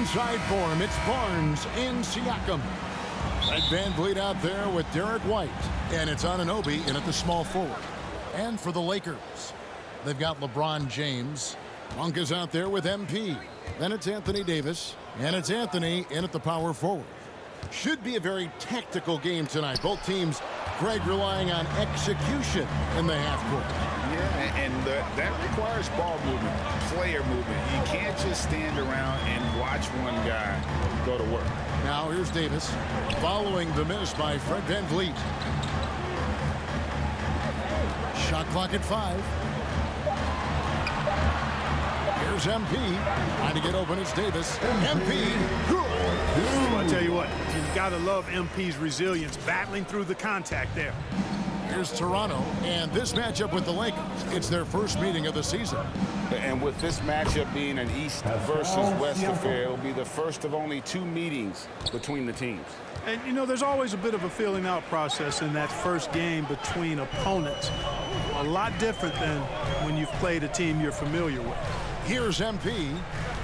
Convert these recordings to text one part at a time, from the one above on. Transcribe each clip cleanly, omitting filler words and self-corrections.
inside for him. It's Barnes and Siakam. Fred VanVleet out there with Derek White. And it's Anunoby in at the small forward. And for the Lakers, they've got LeBron James. Monk is out there with MP. Then it's Anthony Davis. And it's Anthony in at the power forward. Should be a very tactical game tonight. Both teams, Greg, relying on execution in the half court. Yeah, and that requires ball movement, player movement. You can't just stand around and watch one guy go to work. Now here's Davis following the miss by Fred VanVleet. Shot clock at 5. Here's MP. Trying to get open. It's Davis. MP. I tell you what, you've got to love MP's resilience, battling through the contact there. Here's Toronto, and this matchup with the Lakers, it's their first meeting of the season. And with this matchup being an East versus West affair, it will be the first of only 2 meetings between the teams. And, you know, there's always a bit of a filling out process in that first game between opponents. A lot different than when you've played a team you're familiar with. Here's MP.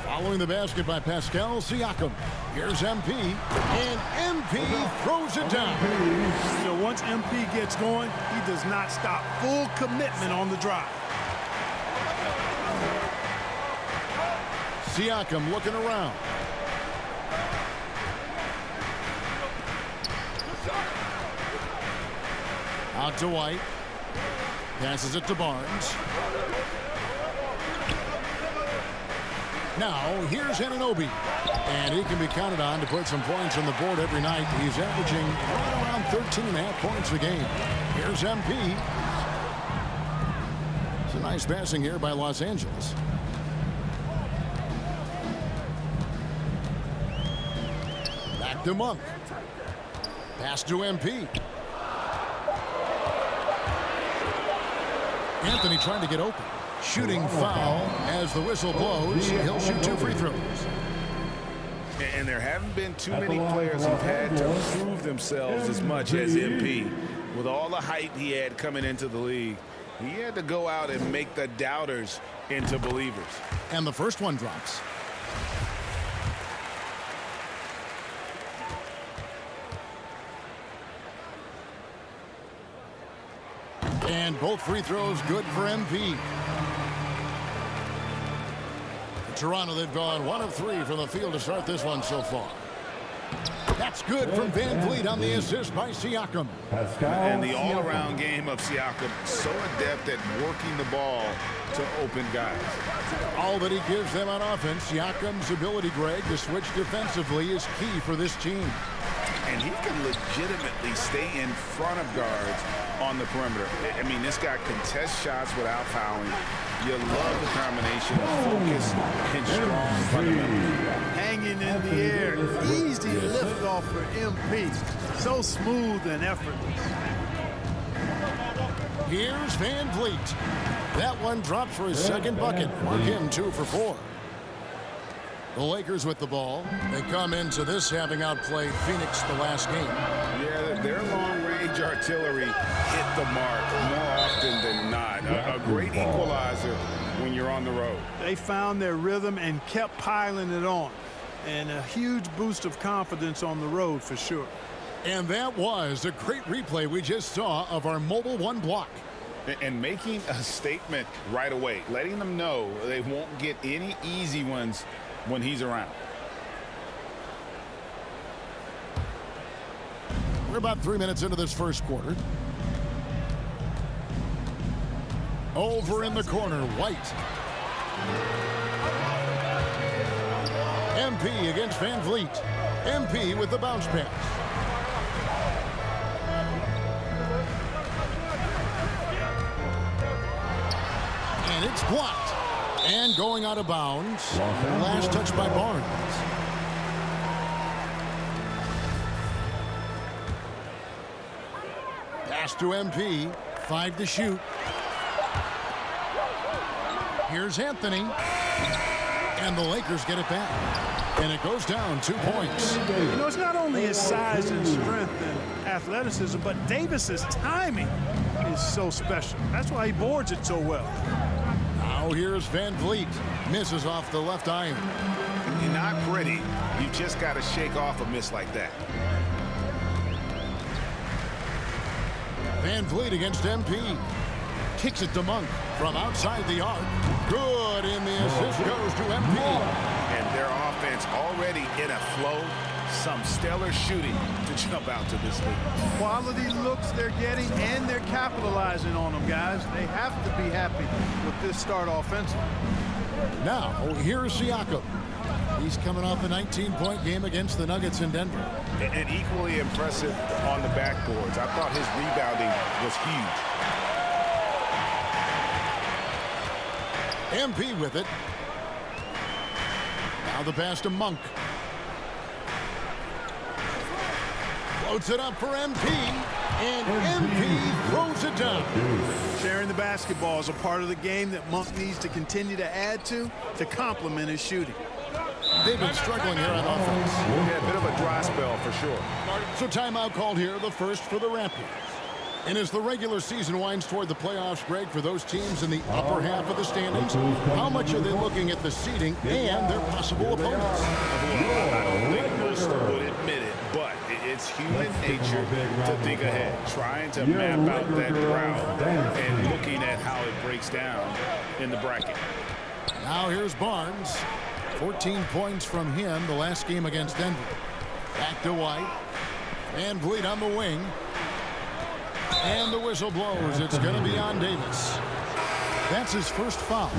Following the basket by Pascal Siakam. Here's MP. And MP throws it down. You know, once MP gets going, he does not stop. Full commitment on the drive. Siakam looking around. Out to White. Passes it to Barnes. Now, here's Anunoby. And he can be counted on to put some points on the board every night. He's averaging right around 13.5 points a game. Here's MP. It's a nice passing here by Los Angeles. Back to Monk. Pass to MP. Anthony trying to get open. Shooting foul as the whistle blows. He'll shoot 2 free throws. And there haven't been too many players who've had to prove themselves as much as MP. With all the hype he had coming into the league, he had to go out and make the doubters into believers. And the first one drops. And both free throws good for MP. Toronto, they've gone 1 of 3 from the field to start this one so far. That's good from VanVleet on the assist by Siakam. And the all-around game of Siakam, so adept at working the ball to open guys. All that he gives them on offense, Siakam's ability, Greg, to switch defensively is key for this team. And he can legitimately stay in front of guards on the perimeter. I mean, this guy contests shots without fouling. You love the combination of focus and strong fundamentals. Hanging in the air, easy lift off for MP. So smooth and effortless. Here's VanVleet. That one drops for his second bucket. Mark him 2 for 4. The Lakers with the ball. They come into this having outplayed Phoenix the last game. Yeah, their long-range artillery hit the mark more often than not. A great equalizer when you're on the road. They found their rhythm and kept piling it on. And a huge boost of confidence on the road for sure. And that was a great replay we just saw of our mobile 1 block. And making a statement right away, letting them know they won't get any easy ones when he's around. We're about 3 minutes into this first quarter. Over in the corner, White. MP against VanVleet. MP with the bounce pass. And it's blocked. And going out of bounds. Last touch by Barnes. Pass to MP. 5 to shoot. Here's Anthony. And the Lakers get it back. And it goes down 2 points. You know, it's not only his size and strength and athleticism, but Davis's timing is so special. That's why he boards it so well. Now here's VanVleet. Misses off the left iron. Not pretty, just got to shake off a miss like that. Van Vliet against MP. Kicks it to Monk from outside the arc. Good, and the assist goes to MP. And their offense already in a flow. Some stellar shooting to jump out to this lead. Quality looks they're getting, and they're capitalizing on them, guys. They have to be happy with this start offensively. Now, here's Siakam. He's coming off a 19-point game against the Nuggets in Denver. And equally impressive on the backboards. I thought his rebounding was huge. MP with it. Now the pass to Monk. Floats it up for MP, and MP throws it down. Sharing the basketball is a part of the game that Monk needs to continue to add to complement his shooting. They've been struggling here on offense. Yeah, a bit of a dry spell for sure. So timeout called here, the first for the Raptors. And as the regular season winds toward the playoffs, Greg, for those teams in the upper half of the standings, how much are they looking at the seeding and their possible opponents? Well, I don't think most would admit it, but it's human nature to think ahead, trying to map out that route and looking at how it breaks down in the bracket. Now here's Barnes. 14 points from him the last game against Denver. Back to White. Van Vliet on the wing. And the whistle blows. It's going to be on Davis. That's his first foul.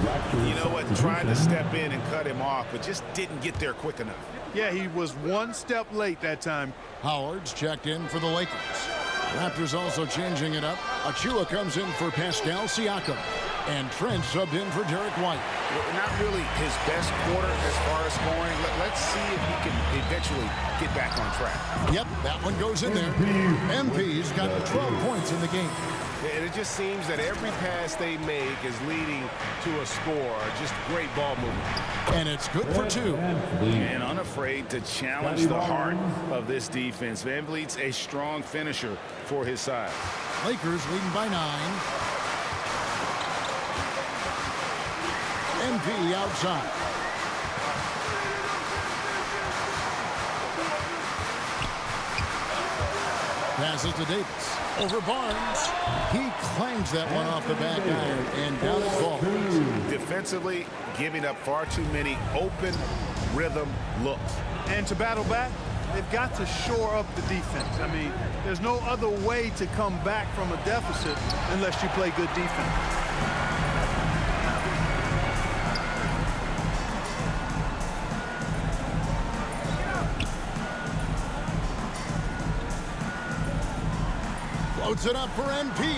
You know what? Tried to step in and cut him off, but just didn't get there quick enough. Yeah, he was one step late that time. Howard's checked in for the Lakers. Raptors also changing it up. Achua comes in for Pascal Siakam. And Trent subbed in for Derek White. Not really his best quarter as far as scoring. Let's see if he can eventually get back on track. Yep, that one goes in there. MP's got 12 points in the game. And it just seems that every pass they make is leading to a score. Just great ball movement. And it's good for two. And unafraid to challenge the heart of this defense. Van Vliet's a strong finisher for his side. Lakers leading by 9. MP outside. Passes to Davis. Over Barnes. He clangs that one off the back iron and down it falls. Defensively, giving up far too many open rhythm looks. And to battle back, they've got to shore up the defense. I mean, there's no other way to come back from a deficit unless you play good defense. Floats it up for MP.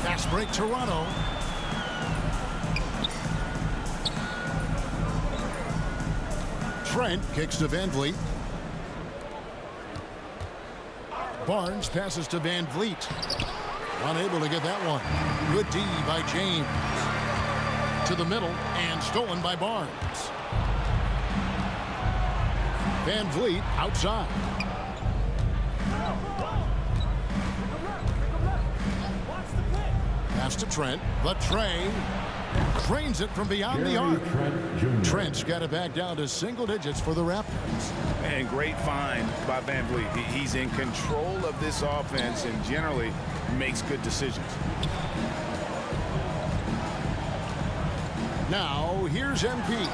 Fast break Toronto. Trent kicks to Van Vliet. Barnes passes to Van Vliet. Unable to get that one. Good D by James. To the middle and stolen by Barnes. Van Vliet outside. Pass to Trent. The tray. Drains it from beyond the arc. Trent's got it back down to single digits for the Raptors. And great find by Van Vliet. He's in control of this offense and generally makes good decisions. Now, here's MP.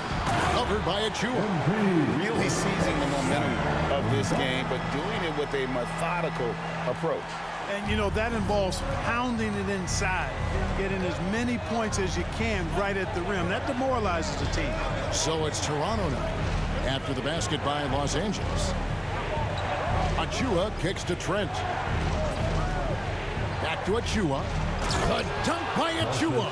Covered by Achua. Really seizing the momentum of this game, but doing it with a methodical approach. And, you know, that involves pounding it inside, getting as many points as you can right at the rim. That demoralizes the team. So it's Toronto now after the basket by Los Angeles. Achua kicks to Trent. Back to Achua. The dunk by Achua.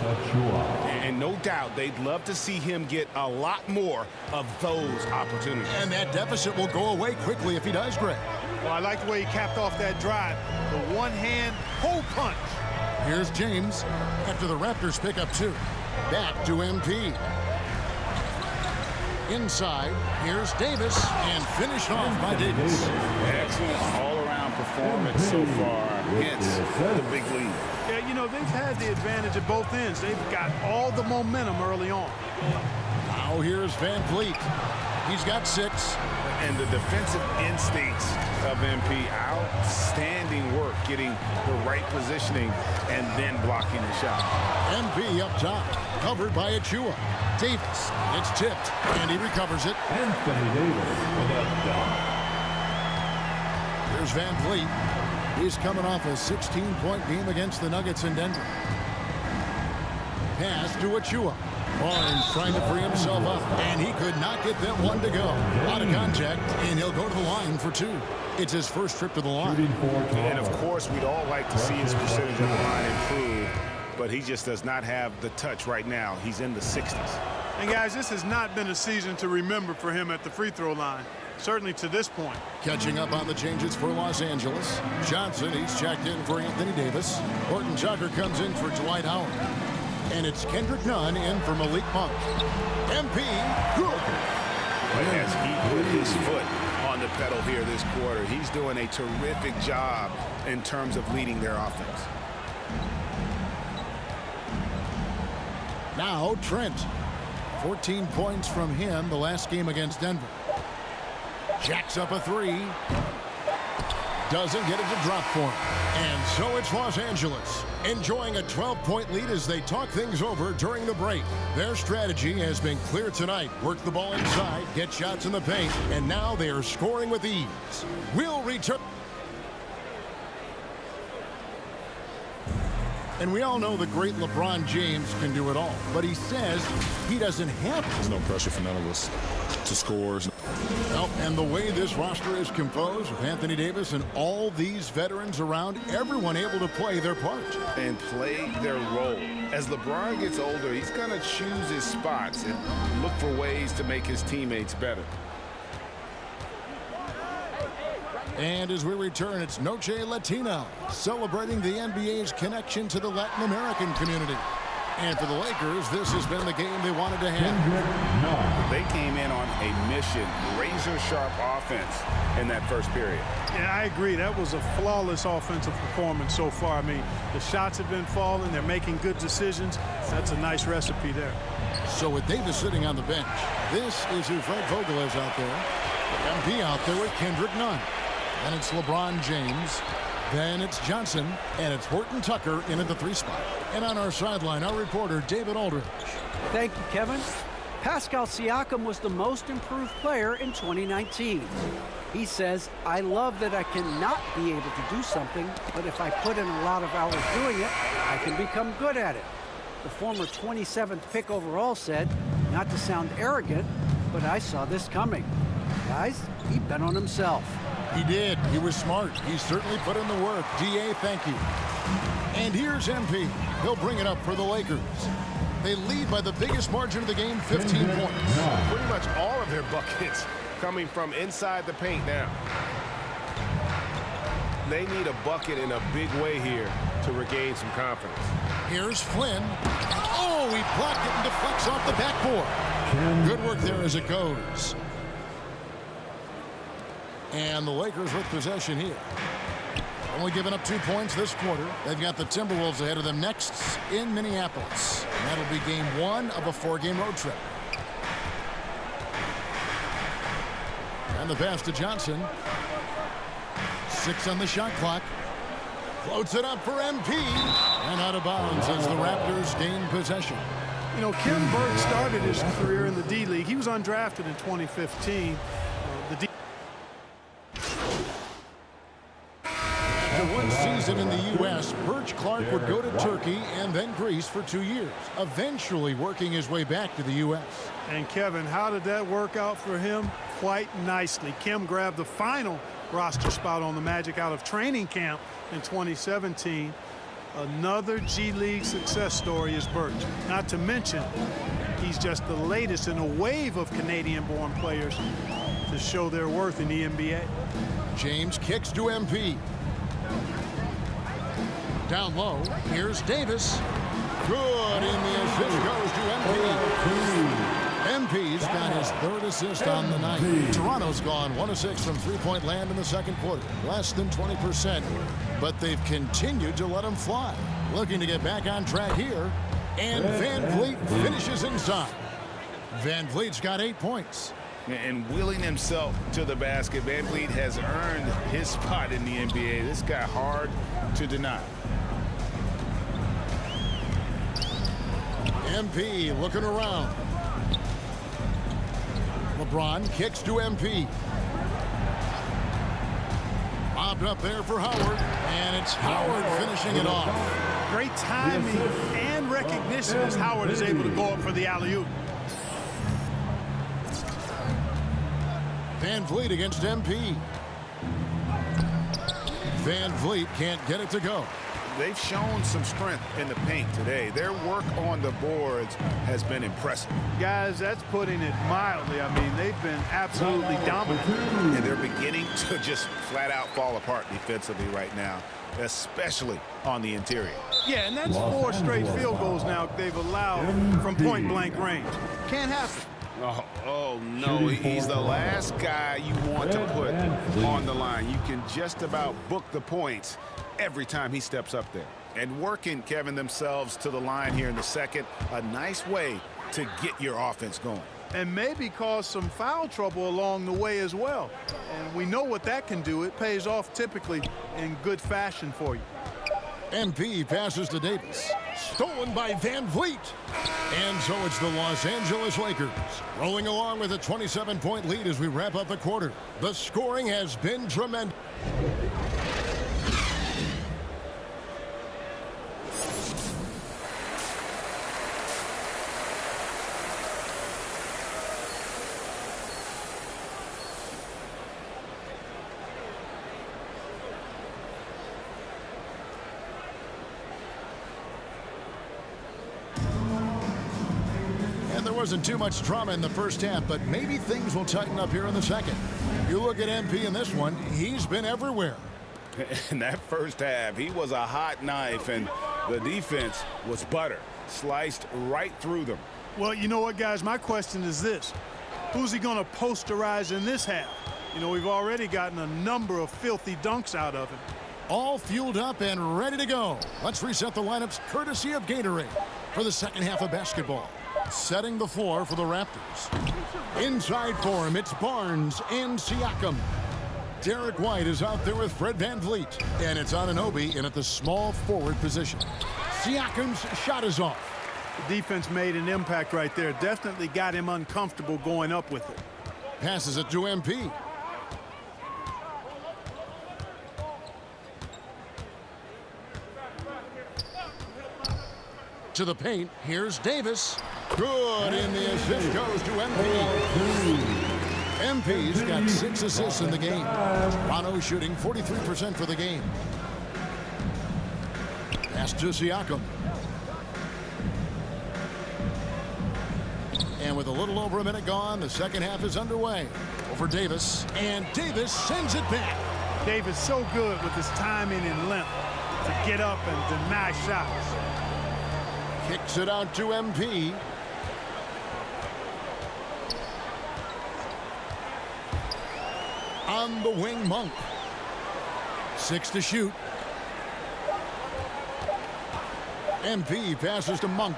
And no doubt they'd love to see him get a lot more of those opportunities. And that deficit will go away quickly if he does, Greg. Well, I like the way he capped off that drive. The one-hand hole punch. Here's James after the Raptors pick up 2. Back to MP. Inside, here's Davis, and finished off by Davis. Excellent all-around performance so far. Hence the big lead. Yeah, you know, they've had the advantage at both ends. They've got all the momentum early on. Now Oh, here's Van Vliet. He's got 6. And the defensive instincts of MP, outstanding work getting the right positioning and then blocking the shot. MP up top, covered by Achua. Davis, it's tipped, and he recovers it. Anthony Davis with a dunk. Here's Van Vliet. He's coming off a 16-point game against the Nuggets in Denver. Pass to Achua. Barnes trying to free himself up, and he could not get that one to go. Out of contact, and he'll go to the line for 2. It's his first trip to the line. And, of course, we'd all like to see his percentage on the line improve, but he just does not have the touch right now. He's in the 60s. And, guys, this has not been a season to remember for him at the free throw line, certainly to this point. Catching up on the changes for Los Angeles. Johnson, he's checked in for Anthony Davis. Horton Tucker comes in for Dwight Howard. And it's Kendrick Nunn in for Malik Monk. MP, good. But as he put his foot on the pedal here this quarter, he's doing a terrific job in terms of leading their offense. Now Trent. 14 points from him the last game against Denver. Jacks up a 3. Doesn't get it to drop for him. And so it's Los Angeles, enjoying a 12-point lead as they talk things over during the break. Their strategy has been clear tonight. Work the ball inside, get shots in the paint, and now they are scoring with ease. We'll return. And we all know the great LeBron James can do it all, but he says he doesn't have to. There's no pressure for none of us to score. Well, and the way this roster is composed with Anthony Davis and all these veterans around, everyone able to play their part. And play their role. As LeBron gets older, he's going to choose his spots and look for ways to make his teammates better. And as we return, it's Noche Latino, celebrating the NBA's connection to the Latin American community. And for the Lakers, this has been the game they wanted to have. They came in on a mission, razor-sharp offense in that first period. Yeah, I agree. That was a flawless offensive performance so far. I mean, the shots have been falling. They're making good decisions. That's a nice recipe there. So with Davis sitting on the bench, this is who Fred Vogel is out there. MP out there with Kendrick Nunn. And it's LeBron James. Then it's Johnson, and it's Horton Tucker in at the 3 spot. And on our sideline, our reporter, David Aldridge. Thank you, Kevin. Pascal Siakam was the most improved player in 2019. He says, I love that I cannot be able to do something, but if I put in a lot of hours doing it, I can become good at it. The former 27th pick overall said, not to sound arrogant, but I saw this coming. Guys, he bet on himself. He did. He was smart. He certainly put in the work. DA, thank you. And here's MP. He'll bring it up for the Lakers. They lead by the biggest margin of the game, 15 points. Pretty much all of their buckets coming from inside the paint now. They need a bucket in a big way here to regain some confidence. Here's Flynn. Oh, he blocked it and deflects off the backboard. Good work there as it goes. And the Lakers with possession here. Only giving up 2 points this quarter. They've got the Timberwolves ahead of them next in Minneapolis. And that'll be game 1 of a 4-game road trip. And the pass to Johnson. 6 on the shot clock. Floats it up for MP. And out of bounds as the Raptors gain possession. You know, Kim Burke started his career in the D-League. He was undrafted in 2015. After one season in the U.S., Birch Clark would go to Turkey and then Greece for 2 years, eventually working his way back to the U.S. And Kevin, how did that work out for him? Quite nicely. Kim grabbed the final roster spot on the Magic out of training camp in 2017. Another G-League success story is Birch. Not to mention, he's just the latest in a wave of Canadian-born players to show their worth in the NBA. James kicks to MP. Down low, here's Davis. Good, and the assist goes to MP. MP's got his 3rd assist on the night. Toronto's gone 1 of 6 from three-point land in the second quarter. Less than 20%, but they've continued to let him fly. Looking to get back on track here, and Van Vliet finishes inside. Van Vliet's got 8 points. And wheeling himself to the basket, Van Vliet has earned his spot in the NBA. This guy hard to deny. MP looking around. LeBron kicks to MP. Bobbed up there for Howard, and it's Howard finishing it off. Great timing and recognition as Howard is able to go up for the alley-oop. Van Vliet against MP. Van Vliet can't get it to go. They've shown some strength in the paint today. Their work on the boards has been impressive. Guys, that's putting it mildly. I mean, they've been absolutely dominant. And they're beginning to just flat out fall apart defensively right now, especially on the interior. Yeah, and that's 4 straight field goals now they've allowed from point-blank range. Can't happen. Oh, no, he's the last guy you want to put on the line. You can just about book the points every time he steps up there. And working, Kevin, themselves to the line here in the second, a nice way to get your offense going. And maybe cause some foul trouble along the way as well. And we know what that can do. It pays off typically in good fashion for you. MP passes to Davis. Stolen by Van Vliet. And so it's the Los Angeles Lakers rolling along with a 27-point lead as we wrap up the quarter. The scoring has been tremendous. There wasn't too much drama in the first half, but maybe things will tighten up here in the second. You look at MP in this one, he's been everywhere. In that first half, he was a hot knife, and the defense was butter, sliced right through them. Well, you know what, guys? My question is this. Who's he going to posterize in this half? You know, we've already gotten a number of filthy dunks out of him. All fueled up and ready to go. Let's reset the lineups courtesy of Gatorade for the second half of basketball. Setting the floor for the Raptors. Inside for him, it's Barnes and Siakam. Derek White is out there with Fred Van Vliet. And it's Anunoby in at the small forward position. Siakam's shot is off. The defense made an impact right there. Definitely got him uncomfortable going up with it. Passes it to MP. To the paint, here's Davis. Good, and the assist goes to MP. MP's got 6 assists in the game. Toronto shooting 43% for the game. Pass to Siakam. And with a little over a minute gone, the second half is underway. Over Davis, and Davis sends it back. Davis so good with his timing and length to get up and deny shots. Kicks it out to MP. On the wing, Monk. 6 to shoot. MP passes to Monk.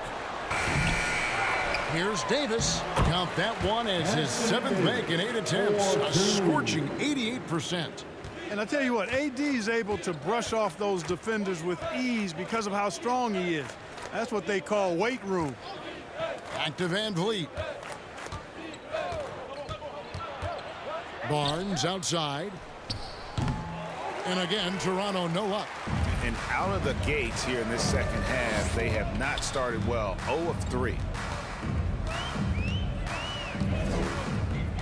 Here's Davis. Count that one as his 7th make in 8 attempts. A scorching 88%. And I tell you what, AD is able to brush off those defenders with ease because of how strong he is. That's what they call weight room. Back to Van Vliet. Barnes outside. And again, Toronto no up. And out of the gates here in this second half, they have not started well. 0 of 3.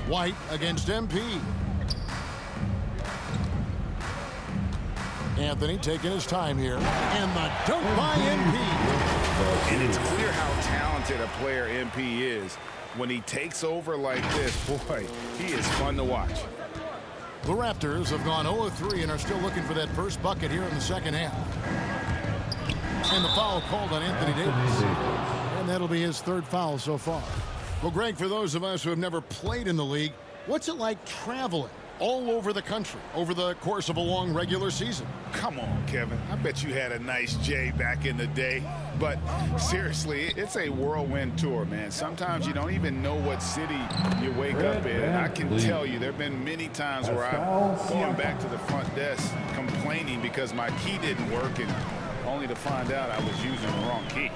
White against MP. Anthony taking his time here. And the dunk by MP. And it's clear how talented a player MP is. When he takes over like this, boy, he is fun to watch. The Raptors have gone 0 of 3 and are still looking for that first bucket here in the second half. And the foul called on Anthony Davis. And that'll be his 3rd foul so far. Well, Greg, for those of us who have never played in the league, what's it like traveling all over the country over the course of a long regular season. Come on, Kevin. I bet you had a nice J back in the day. But seriously, it's a whirlwind tour, man. Sometimes you don't even know what city you wake up in. And I can tell you there have been many times where I'm going back to the front desk complaining because my key didn't work, and only to find out I was using the wrong key.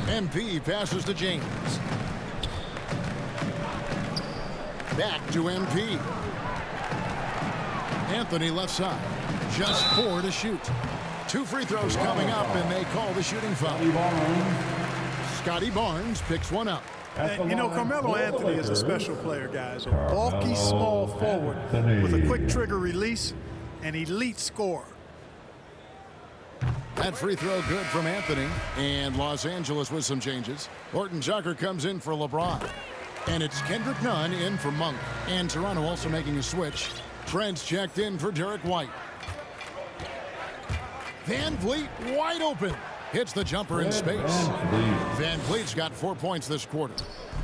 MP passes to James. Back to MP. Anthony left side. Just 4 to shoot. 2 free throws coming up, and they call the shooting foul. Scotty Barnes picks one up. And, you know, Carmelo Anthony is a special player, guys. A bulky, small forward with a quick trigger release, an elite scorer. That free throw good from Anthony. And Los Angeles with some changes. Horton Tucker comes in for LeBron. And it's Kendrick Nunn in for Monk. And Toronto also making a switch. Trent's checked in for Derek White. Van Vliet wide open. Hits the jumper in space. Van Vliet's got 4 points this quarter.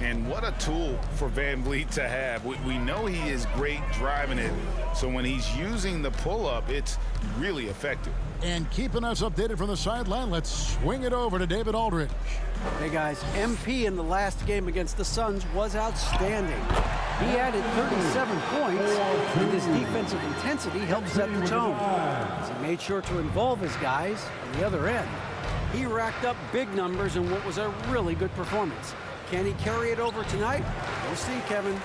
And what a tool for Van Vliet to have. We know he is great driving it. So when he's using the pull-up, it's really effective. And keeping us updated from the sideline, let's swing it over to David Aldridge. Hey guys, MP in the last game against the Suns was outstanding. He added 37 points, and his defensive intensity helped set the tone. As he made sure to involve his guys on the other end. He racked up big numbers in what was a really good performance. Can he carry it over tonight? We'll see, Kevin.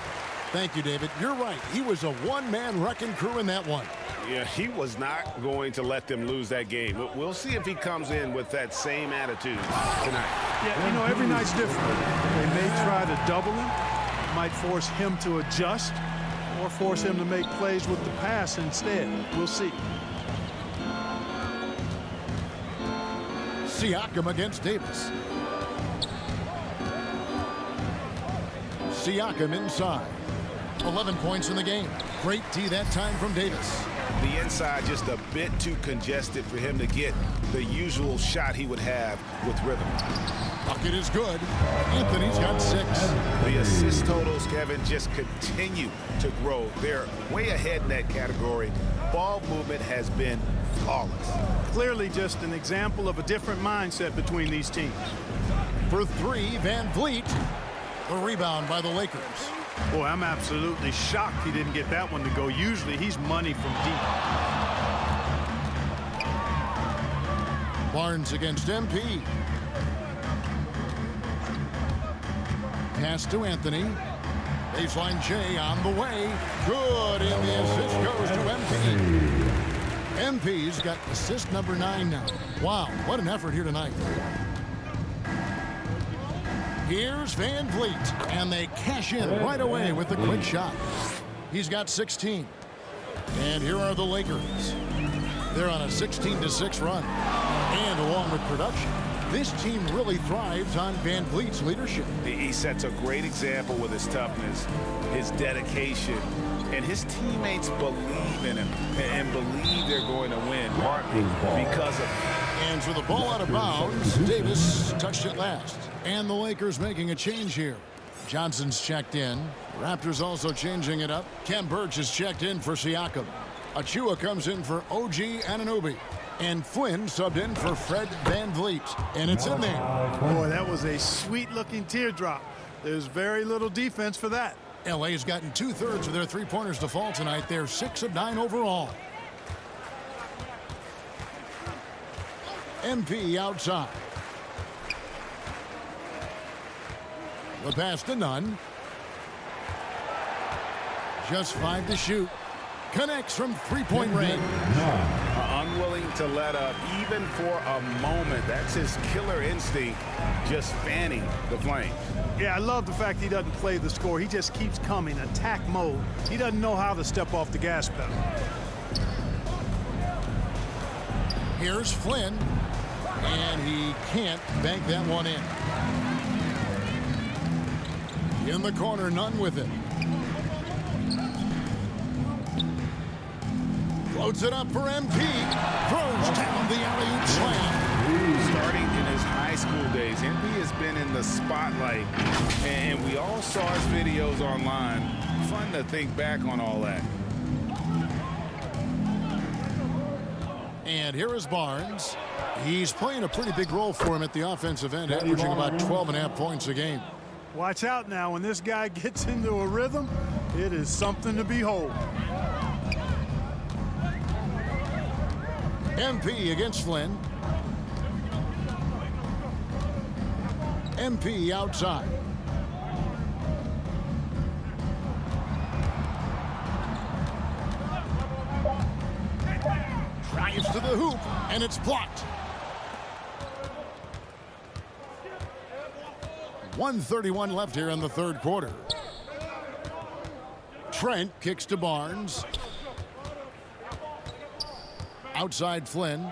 Thank you, David. You're right. He was a one-man wrecking crew in that one. Yeah, he was not going to let them lose that game. We'll see if he comes in with that same attitude tonight. Yeah, you know, every night's different. They may try to double him, might force him to adjust, or force him to make plays with the pass instead. We'll see. Siakam against Davis. Siakam inside. 11 points in the game. Great D that time from Davis. The inside just a bit too congested for him to get the usual shot he would have with rhythm. Bucket is good. Anthony's got 6. The assist totals, Kevin, just continue to grow. They're way ahead in that category. Ball movement has been flawless. Clearly just an example of a different mindset between these teams. For 3, Van Vliet. The rebound by the Lakers. Boy, I'm absolutely shocked he didn't get that one to go. Usually he's money from deep. Barnes against MP. Pass to Anthony. Baseline J on the way. Good, and the assist goes to MP. MP's got assist number 9 now. Wow, what an effort here tonight. Here's Van Vliet, and they cash in right away with the quick shot. He's got 16. And here are the Lakers. They're on a 16-6 run. And along with production, this team really thrives on Van Vliet's leadership. He sets a great example with his toughness, his dedication, and his teammates believe in him and believe they're going to win, partly because of him. And for the ball out of bounds, Davis touched it last. And the Lakers making a change here. Johnson's checked in. Raptors also changing it up. Kem Birch is checked in for Siakam. Achua comes in for OG Anunoby. And Flynn subbed in for Fred Van Vliet. And it's in there. Boy, that was a sweet-looking teardrop. There's very little defense for that. LA's gotten 2/3 of their three-pointers to fall tonight. They're 6 of 9 overall. MP outside. The pass to Nunn. Just 5 to shoot. Connects from three-point range. Unwilling to let up even for a moment. That's his killer instinct, just fanning the flames. Yeah, I love the fact he doesn't play the score. He just keeps coming, attack mode. He doesn't know how to step off the gas pedal. Here's Flynn. And he can't bank that one in. In the corner, Nunn with it. Floats it up for MP. Throws down the alley-oop slam. Starting in his high school days, MP has been in the spotlight, and we all saw his videos online. Fun to think back on all that. And here is Barnes. He's playing a pretty big role for him at the offensive end, averaging about 12.5 points a game. Watch out now. When this guy gets into a rhythm, it is something to behold. MP against Flynn. MP outside. Drives to the hoop, and it's blocked. 1:31 left here in the third quarter. Trent kicks to Barnes. Outside Flynn.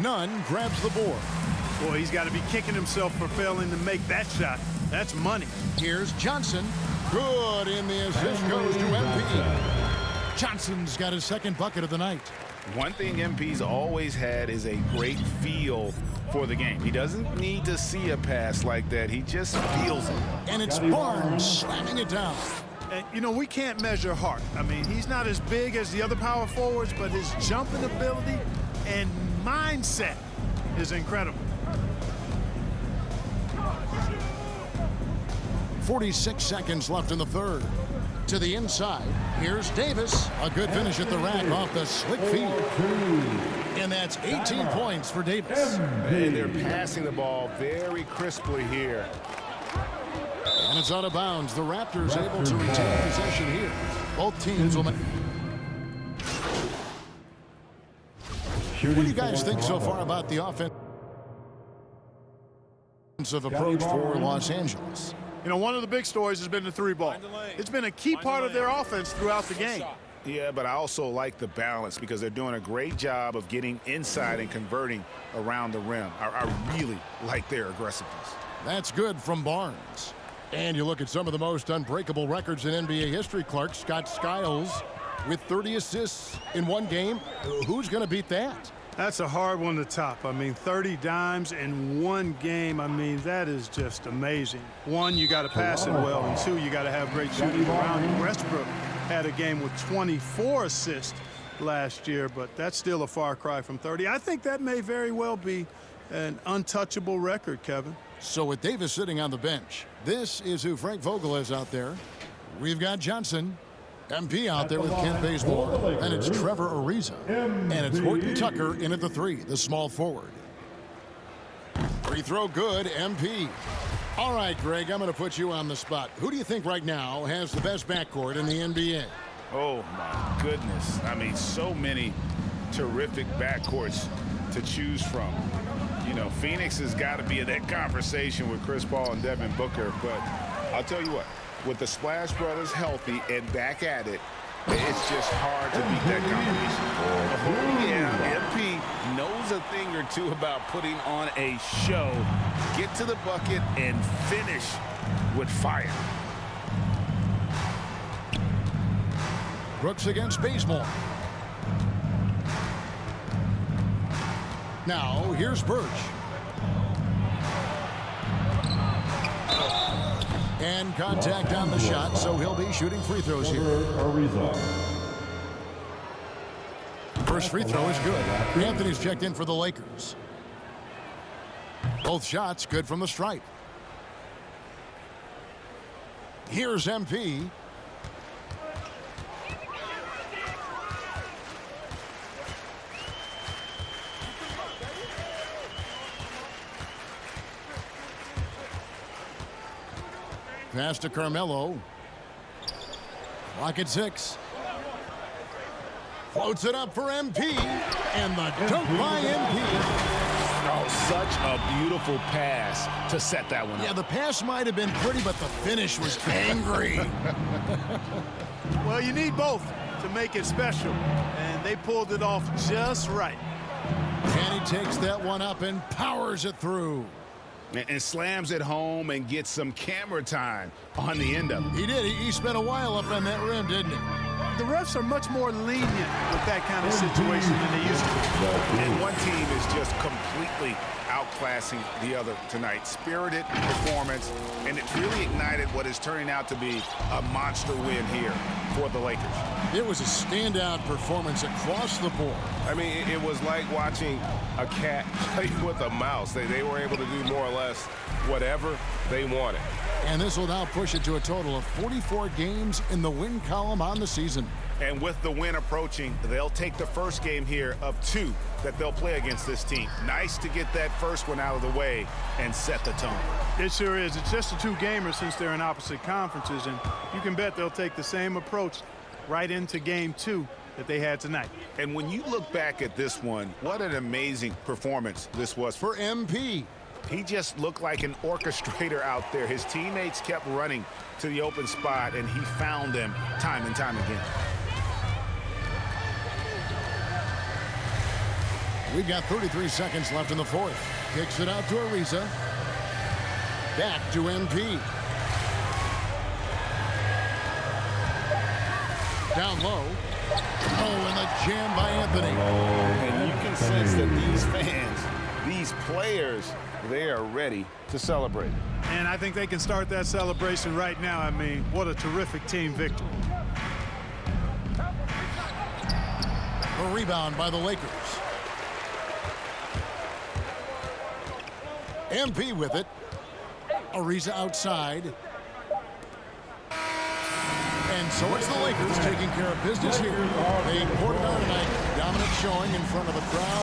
Nunn grabs the board. Boy, he's got to be kicking himself for failing to make that shot. That's money. Here's Johnson. Good, and the assist goes to MP. Johnson's got his second bucket of the night. One thing MP's always had is a great feel for the game. He doesn't need to see a pass like that. He just feels it. And it's Barnes slamming it down. And, you know, we can't measure heart. I mean, he's not as big as the other power forwards, but his jumping ability and mindset is incredible. 46 seconds left in the third. To the inside, here's Davis. A good finish at the rack off the slick feed. And that's 18 points for Davis. And they're passing the ball very crisply here. And it's out of bounds. The Raptors able to retain possession here. Both teams will make. What do you guys think so far about the offensive approach for Los Angeles? You know, one of the big stories has been the three ball. It's been a key part of their offense throughout the game. Yeah, but I also like the balance because they're doing a great job of getting inside and converting around the rim. I really like their aggressiveness. That's good from Barnes. And you look at some of the most unbreakable records in NBA history, Clark. Scott Skiles with 30 assists in one game. Who's going to beat that? That's a hard one to top. I mean, 30 dimes in one game. I mean, that is just amazing. One, you got to pass it well, and two, you got to have great shooting around you. Westbrook had a game with 24 assists last year, but that's still a far cry from 30. I think that may very well be an untouchable record, Kevin. So with Davis sitting on the bench, this is who Frank Vogel is out there. We've got Johnson. MP out there with Kent Bazemore, and it's Trevor Ariza, and it's Horton Tucker in at the three, the small forward. Free throw good, MP. All right, Greg, I'm going to put you on the spot. Who do you think right now has the best backcourt in the NBA? Oh, my goodness. I mean, so many terrific backcourts to choose from. You know, Phoenix has got to be in that conversation with Chris Paul and Devin Booker, but I'll tell you what. With the Splash Brothers healthy and back at it, it's just hard to beat that combination. Yeah, MP knows a thing or two about putting on a show, get to the bucket, and finish with fire. Brooks against Bazemore. Now, here's Birch. And contact on the shot, so he'll be shooting free throws here. First free throw is good. Anthony's checked in for the Lakers. Both shots good from the stripe. Here's MP. Pass to Carmelo. Clock at 6. Floats it up for MP. And the dunk by MP. Oh, such a beautiful pass to set that one up. Yeah, the pass might have been pretty, but the finish was angry. Well, you need both to make it special, and they pulled it off just right. And he takes that one up and powers it through. And slams it home and gets some camera time on the end of it. He did. He spent a while up on that rim, didn't he? the refs are much more lenient with that kind of situation than they used to be. And one team is just completely outclassing the other tonight. Spirited performance, and it really ignited what is turning out to be a monster win here for the Lakers. It was a standout performance across the board. I mean, it was like watching a cat play with a mouse. They were able to do more or less whatever they wanted. And this will now push it to a total of 44 games in the win column on the season. And with the win approaching, they'll take the first game here of 2 that they'll play against this team. Nice to get that first one out of the way and set the tone. It sure is. It's just a 2-gamer since they're in opposite conferences, and you can bet they'll take the same approach right into game 2 that they had tonight. And when you look back at this one, what an amazing performance this was for MP. He just looked like an orchestrator out there. His teammates kept running to the open spot, and he found them time and time again. We've got 33 seconds left in the fourth. Kicks it out to Ariza. Back to MP. Down low. Oh, and the jam by Anthony. And you can sense that these fans, these players, they are ready to celebrate. And I think they can start that celebration right now. I mean, what a terrific team victory. A rebound by the Lakers. MP with it. Ariza outside. And so it's the Lakers taking care of business here. They poured it on tonight. Dominant showing in front of the crowd.